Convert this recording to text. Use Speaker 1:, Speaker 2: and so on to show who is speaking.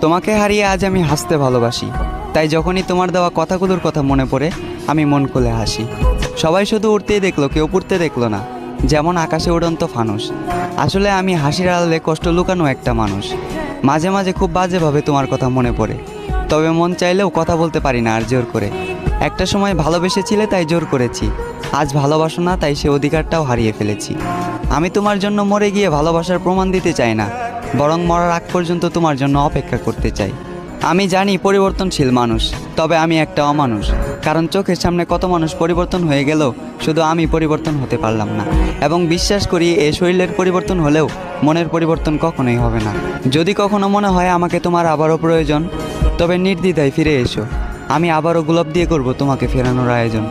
Speaker 1: তোমাকে হারিয়ে আজ আমি হাসতে ভালোবাসি, তাই যখনই তোমার দেওয়া কথাগুলোর কথা মনে পড়ে আমি মন খুলে হাসি। সবাই শুধু উড়তেই দেখলো, কেউ পড়তে দেখলো না, যেমন আকাশে উড়ন্ত ফানুস। আসলে আমি হাসির আড়ালে কষ্ট লুকানো একটা মানুষ। মাঝে মাঝে খুব বাজেভাবে তোমার কথা মনে পড়ে, তবে মন চাইলেও কথা বলতে পারি না আর জোর করে। একটা সময় ভালোবেসেছিলে তাই জোর করেছি, আজ ভালোবাসো না তাই সে অধিকারটাও হারিয়ে ফেলেছি। আমি তোমার জন্য মরে গিয়ে ভালোবাসার প্রমাণ দিতে চাই না, বরং মরার আগ পর্যন্ত তোমার জন্য অপেক্ষা করতে চাই। আমি জানি পরিবর্তনশীল মানুষ, তবে আমি একটা অমানুষ। কারণ চোখের সামনে কত মানুষ পরিবর্তন হয়ে গেল, শুধু আমি পরিবর্তন হতে পারলাম না। এবং বিশ্বাস করি এই শরীরের পরিবর্তন হলেও মনের পরিবর্তন কখনোই হবে না। যদি কখনো মনে হয় আমাকে তোমার আবারও প্রয়োজন, তবে নির্দ্বিধায় ফিরে এসো। আমি আবারও গোলাপ দিয়ে করব তোমাকে ফেরানোর আয়োজন।